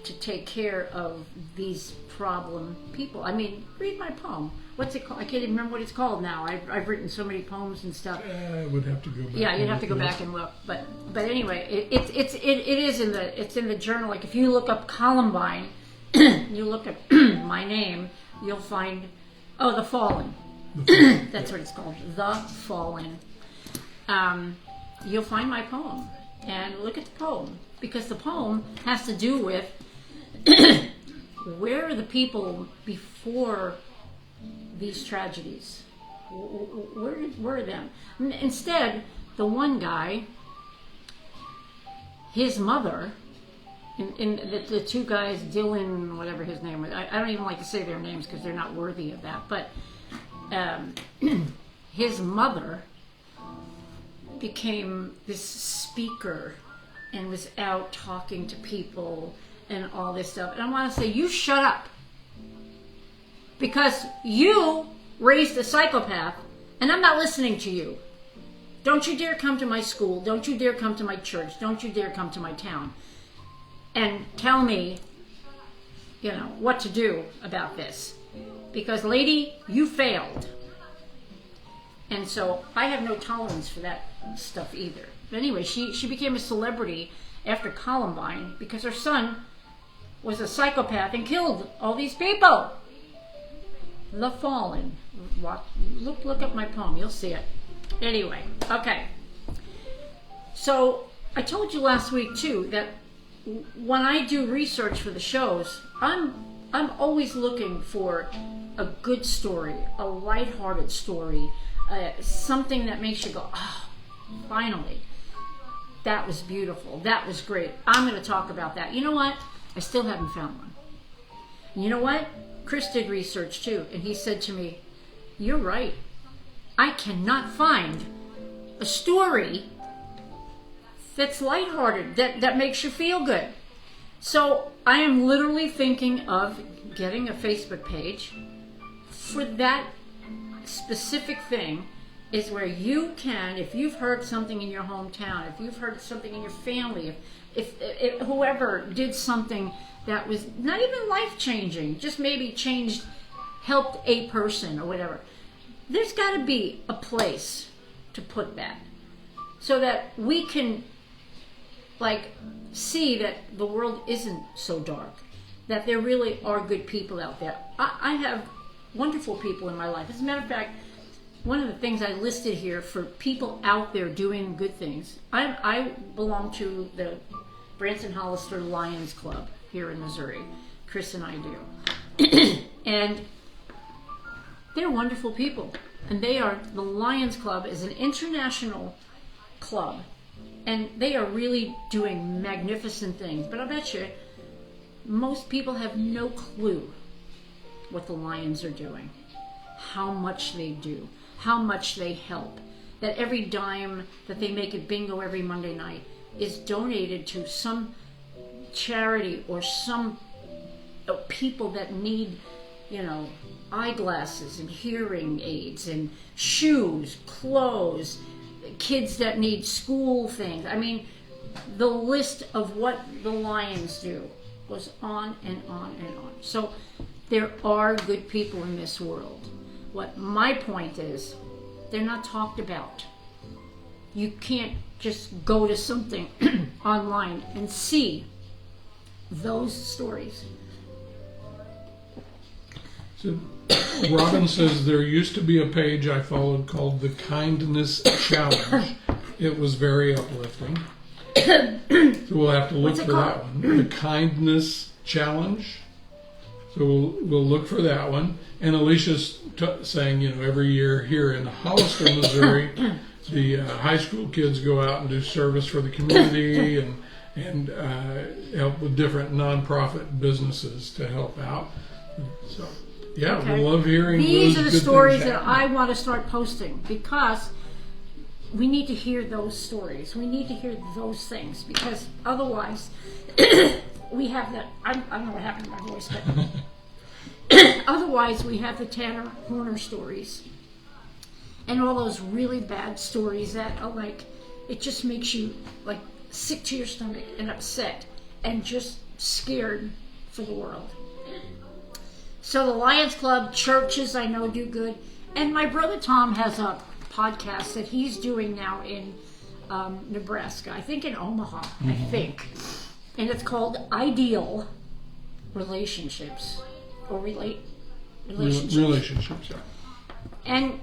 to take care of these problem people. I mean, read my poem. What's it called? I can't even remember what it's called now. I've written so many poems and stuff. I would have to go back. Yeah, you'd have to go back and look. But anyway, it's in the journal. Like if you look up Columbine, you look at my name, you'll find The Fallen. That's what it's called, The Fallen. You'll find my poem and look at the poem, because the poem has to do with where are the people before these tragedies? Where are them? Instead, the one guy, his mother, in the two guys, Dylan, whatever his name was, I don't even like to say their names because they're not worthy of that, but his mother became this speaker and was out talking to people and all this stuff. And I want to say, you shut up. Because you raised a psychopath, and I'm not listening to you. Don't you dare come to my school. Don't you dare come to my church. Don't you dare come to my town and tell me, you know, what to do about this. Because, lady, you failed. And so I have no tolerance for that stuff either. But anyway, she became a celebrity after Columbine because her son was a psychopath and killed all these people. The Fallen. Look up my poem. You'll see it. Anyway, okay. So I told you last week too that when I do research for the shows, I'm always looking for a good story, a lighthearted story, something that makes you go, oh, finally. That was beautiful. That was great. I'm going to talk about that. You know what? I still haven't found one. And you know what? Chris did research too, and he said to me, you're right. I cannot find a story that's lighthearted, that makes you feel good. So I am literally thinking of getting a Facebook page for that specific thing, is where you can, if you've heard something in your hometown, if you've heard something in your family, if whoever did something that was not even life-changing, just maybe helped a person or whatever, there's got to be a place to put that so that we can see that the world isn't so dark, that there really are good people out there. I have wonderful people in my life. As a matter of fact, one of the things I listed here for people out there doing good things, I belong to the Branson Hollister Lions Club here in Missouri. Chris and I do. And they're wonderful people. And the Lions Club is an international club. And they are really doing magnificent things. But I bet you most people have no clue what the Lions are doing, how much they do, how much they help, that every dime that they make at bingo every Monday night is donated to some charity or some people that need, eyeglasses and hearing aids and shoes, clothes, kids that need school things. I mean, the list of what the Lions do goes on and on and on. So there are good people in this world. What my point is, they're not talked about. You can't just go to something online and see those stories. So Robin says there used to be a page I followed called the Kindness Challenge. It was very uplifting. So we'll have to look for that one. The Kindness Challenge. So we'll look for that one. And Alicia's saying, every year here in Hollister, Missouri, the high school kids go out and do service for the community and help with different nonprofit businesses to help out. So, yeah, okay. We love hearing these those are the stories that I want to start posting, because we need to hear those stories. We need to hear those things, because otherwise we have that. I don't know what happened to my voice, but otherwise we have the Tanner Horner stories and all those really bad stories that are it just makes you sick to your stomach and upset and just scared for the world. So the Lions Club, churches I know do good, and my brother Tom has a podcast that he's doing now in Nebraska, I think in Omaha, I think, and it's called Ideal Relationships, or Relationships, yeah. And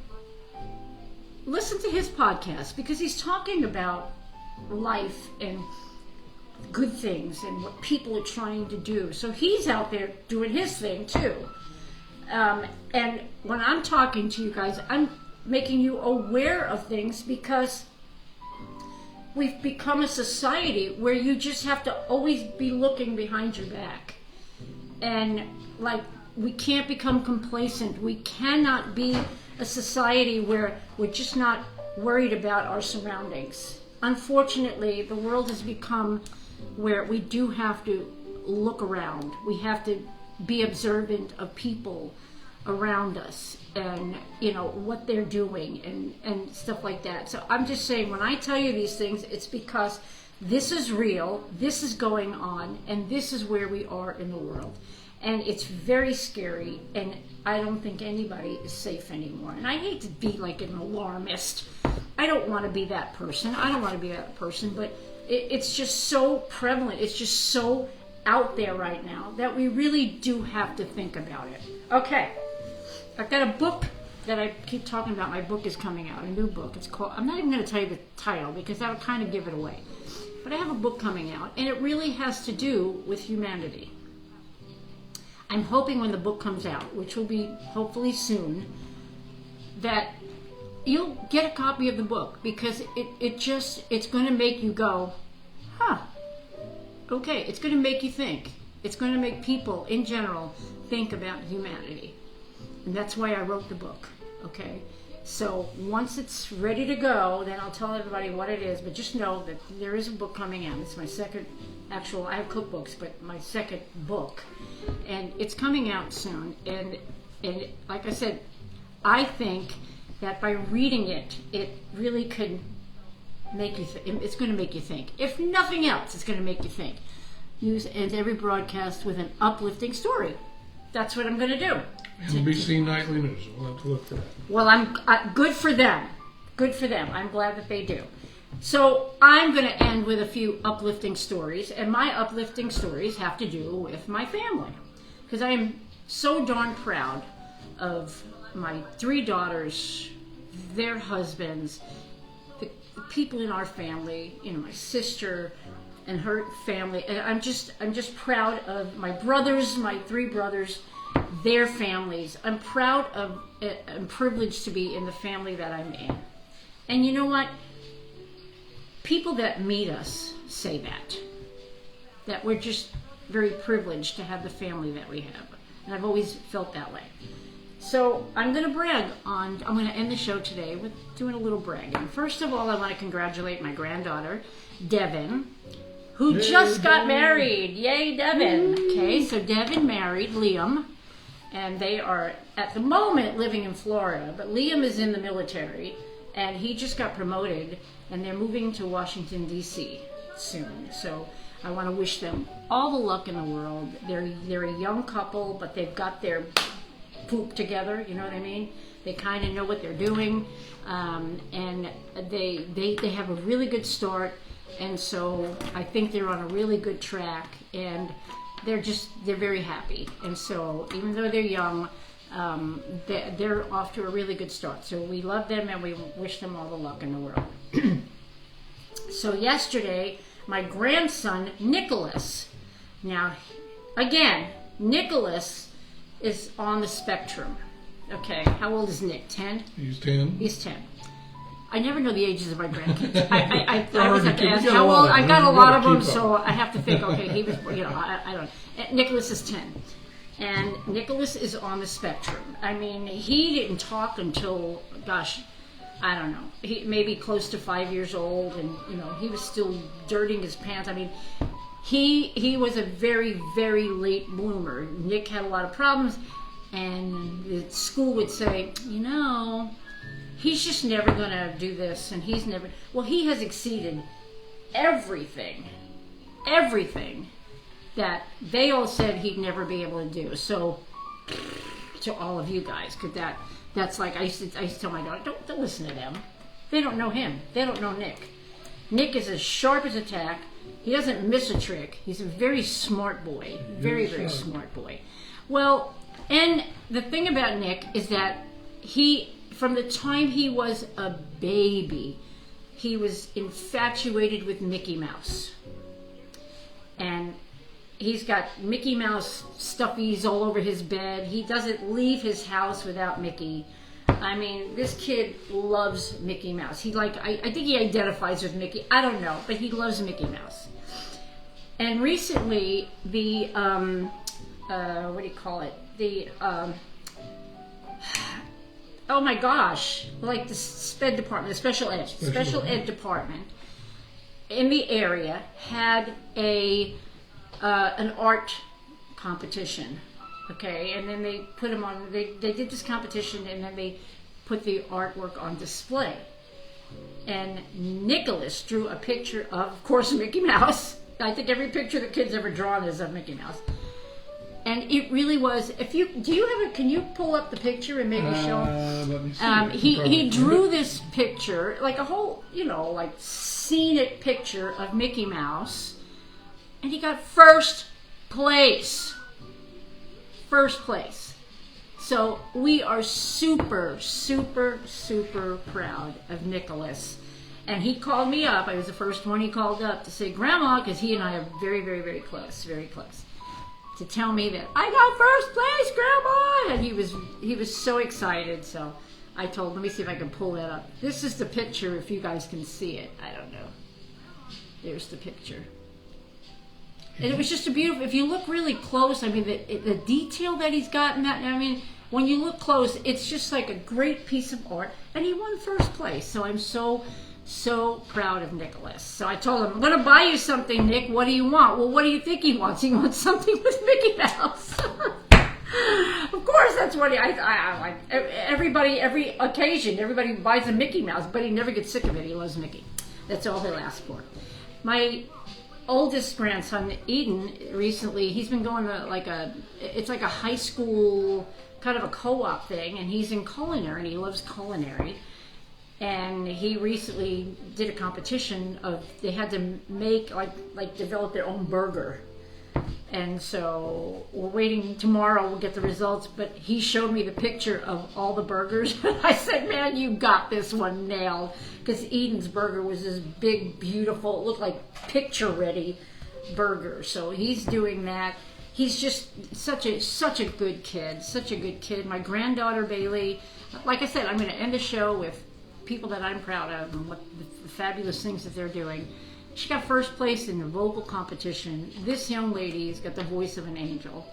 listen to his podcast, because he's talking about life and good things and what people are trying to do. So he's out there doing his thing too. And when I'm talking to you guys, I'm making you aware of things, because we've become a society where you just have to always be looking behind your back. And we can't become complacent. We cannot be a society where we're just not worried about our surroundings. Unfortunately, the world has become where we do have to look around. We have to be observant of people around us and, what they're doing and stuff like that. So I'm just saying, when I tell you these things, it's because this is real, this is going on, and this is where we are in the world. And it's very scary, and I don't think anybody is safe anymore. And I hate to be an alarmist. I don't want to be that person. But it's just so prevalent. It's just so out there right now that we really do have to think about it. Okay, I've got a book that I keep talking about. My book is coming out, a new book. It's called, I'm not even going to tell you the title because that would kind of give it away. But I have a book coming out, and it really has to do with humanity. I'm hoping when the book comes out, which will be hopefully soon, that you'll get a copy of the book, because it's going to make you go, huh, okay, it's going to make you think. It's going to make people in general think about humanity. And that's why I wrote the book, okay? So once it's ready to go, then I'll tell everybody what it is, but just know that there is a book coming out. It's my second, I have cookbooks, but my second book. And it's coming out soon. And like I said, I think that by reading it, it really could make you it's going to make you think. If nothing else, it's going to make you think. End every broadcast with an uplifting story. That's what I'm going to do. NBC Nightly News. We'll have to look for that. Well, good for them. Good for them. I'm glad that they do. So I'm going to end with a few uplifting stories, and my uplifting stories have to do with my family, because I am so darn proud of my 3 daughters, their husbands, the people in our family, my sister and her family. And I'm just proud of my brothers, my 3 brothers, their families. I'm proud of and privileged to be in the family that I'm in. And you know what? People that meet us say that we're just very privileged to have the family that we have. And I've always felt that way. So I'm going to end the show today with doing a little bragging. First of all, I want to congratulate my granddaughter, Devin, who just got married. Yay, Devin. Okay, so Devin married Liam, and they are at the moment living in Florida, but Liam is in the military, and he just got promoted, and they're moving to Washington, D.C. soon. So I want to wish them all the luck in the world. They're a young couple, but they've got their poop together, you know what I mean? They kind of know what they're doing, and they have a really good start, and so I think they're on a really good track, and they're very happy. And so even though they're young, they're off to a really good start. So we love them, and we wish them all the luck in the world. So yesterday, my grandson, Nicholas, now again, Nicholas is on the spectrum. Okay, how old is Nick? 10? He's 10. He's 10. I never know the ages of my grandkids. I always have to ask how old. I got a lot of them, so I have to think. Okay, he was. I don't. Nicholas is 10, and Nicholas is on the spectrum. I mean, he didn't talk until, gosh, I don't know. He maybe close to 5 years old, and he was still dirtying his pants. I mean, he was a very, very late bloomer. Nick had a lot of problems, and the school would say, he's just never going to do this, and he's never... Well, he has exceeded everything that they all said he'd never be able to do. So, to all of you guys, because that's like, I used to tell my daughter, don't listen to them. They don't know him. They don't know Nick. Nick is as sharp as a tack. He doesn't miss a trick. He's a very smart boy. Very, very smart boy. Well, and the thing about Nick is that from the time he was a baby, he was infatuated with Mickey Mouse. And he's got Mickey Mouse stuffies all over his bed. He doesn't leave his house without Mickey. I mean, this kid loves Mickey Mouse. I think he identifies with Mickey. I don't know, but he loves Mickey Mouse. And recently, the, what do you call it? The, oh my gosh, like the SPED department, the special ed department in the area had an art competition, okay, and then they put them on, they did this competition, and then they put the artwork on display. And Nicholas drew a picture of course, Mickey Mouse. I think every picture the kid's ever drawn is of Mickey Mouse. And it really was. Can you pull up the picture and maybe show him? Let me see. He drew this picture, like a whole, like scenic picture of Mickey Mouse, and he got first place. First place. So we are super, super, super proud of Nicholas. And he called me up. I was the first one he called up to say, Grandma, because he and I are very, very, very close, to tell me that I got first place, Grandma. And he was so excited. So I told him, let me see if I can pull that up. This is the picture, if you guys can see it. I don't know. There's the picture. And it was just a beautiful, if you look really close, I mean, the detail that he's gotten, that, I mean, when you look close, it's just like a great piece of art. And he won first place. So I'm so proud of Nicholas. So I told him, I'm going to buy you something, Nick. What do you want? Well, what do you think he wants? He wants something with Mickey Mouse. Of course, that's what I like. Everybody, every occasion, everybody buys a Mickey Mouse, but he never gets sick of it. He loves Mickey. That's all he'll ask for. My oldest grandson, Eden, recently, he's been going to it's like a high school, kind of a co-op thing, and he's in culinary, and he loves culinary. And he recently did a competition of, they had to make, develop their own burger. And so we're waiting, tomorrow we'll get the results, but he showed me the picture of all the burgers. I said, man, you got this one nailed. Because Eden's burger was this big, beautiful, it looked like picture-ready burger. So he's doing that. He's just such a good kid, My granddaughter, Bailey, like I said, I'm going to end the show with people that I'm proud of and what the fabulous things that they're doing. She got first place in the vocal competition. This young lady's got the voice of an angel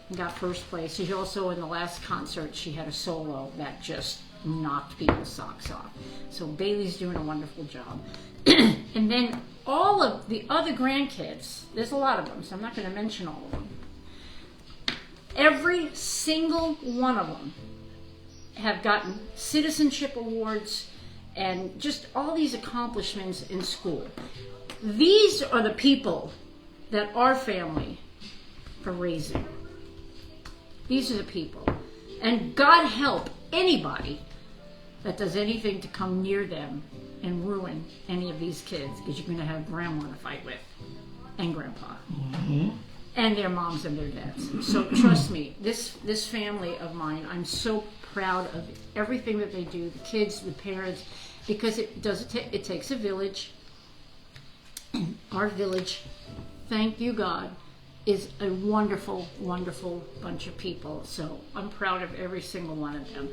and got first place. She's also, in the last concert, she had a solo that just knocked people's socks off. So Bailey's doing a wonderful job. And then all of the other grandkids, there's a lot of them, so I'm not going to mention all of them. Every single one of them have gotten citizenship awards and just all these accomplishments in school. These are the people that our family are raising. These are the people. And God help anybody that does anything to come near them and ruin any of these kids, because you're going to have grandma to fight with and grandpa. Mm-hmm. And their moms and their dads. So trust me, this family of mine, I'm so proud of everything that they do, the kids, the parents, because it takes a village. Our village, thank you God, is a wonderful, wonderful bunch of people. So I'm proud of every single one of them.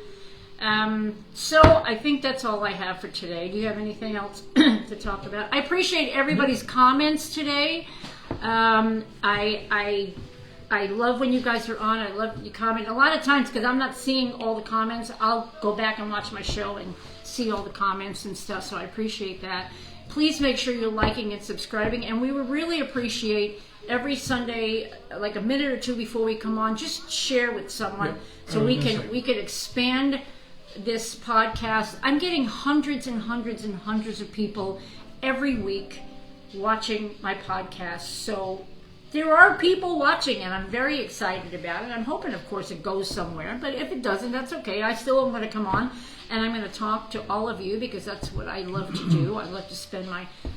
So I think that's all I have for today. Do you have anything else to talk about? I appreciate everybody's comments today. I love when you guys are on. I love you comment. A lot of times, because I'm not seeing all the comments, I'll go back and watch my show and see all the comments and stuff, so I appreciate that. Please make sure you're liking and subscribing, and we would really appreciate every Sunday, like a minute or two before we come on, just share with someone so we can expand this podcast. I'm getting hundreds and hundreds and hundreds of people every week watching my podcast, so there are people watching, and I'm very excited about it. I'm hoping, of course, it goes somewhere, but if it doesn't, that's okay. I still am going to come on, and I'm going to talk to all of you, because that's what I love to do. I love to spend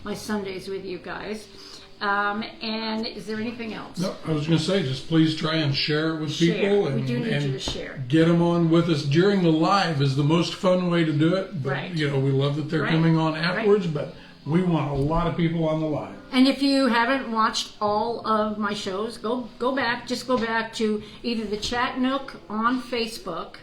my Sundays with you guys. And is there anything else? No, I was going to say, just please try and share it with people. We do need you to share. Get them on with us during the live is the most fun way to do it. But, right. We love that they're coming on afterwards, but we want a lot of people on the live. And if you haven't watched all of my shows, go back. Just go back to either the Chat Nook on Facebook,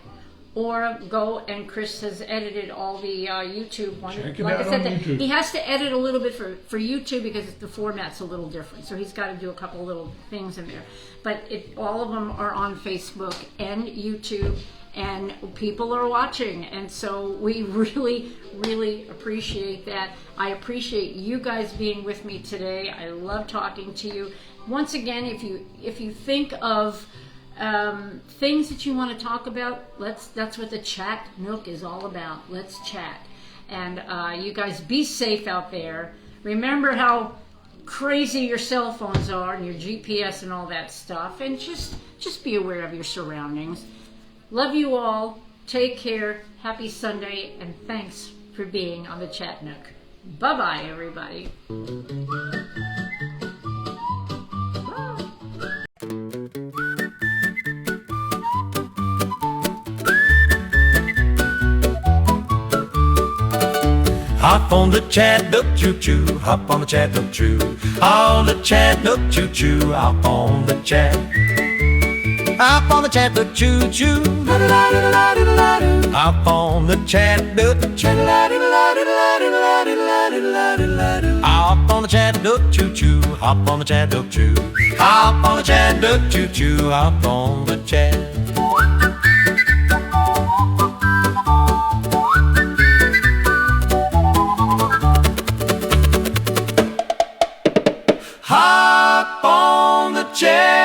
or go, and Chris has edited all the YouTube ones. Check it out on YouTube. He has to edit a little bit for YouTube, because the format's a little different. So he's got to do a couple little things in there. But all of them are on Facebook and YouTube, and people are watching. And so we really, really appreciate that. I appreciate you guys being with me today. I love talking to you. Once again, if you think of things that you want to talk about, that's what the Chat Nook is all about. Let's chat. And you guys be safe out there. Remember how crazy your cell phones are and your GPS and all that stuff, and just be aware of your surroundings. Love you all. Take care. Happy Sunday, and thanks for being on the Chat Nook. Bye-bye, everybody. on the Chat Nook choo-choo, hop on the Chat Nook choo. On the Chat Nook choo-choo, hop on the Chat. Hop on the Chat Nook choo-choo. Hop on the Chat Nook. Hop on the Chat Nook choo-choo. Hop on the Chat Nook choo. Hop on the Chat Nook choo-choo. Hop on the Chat. Hop on the Chat.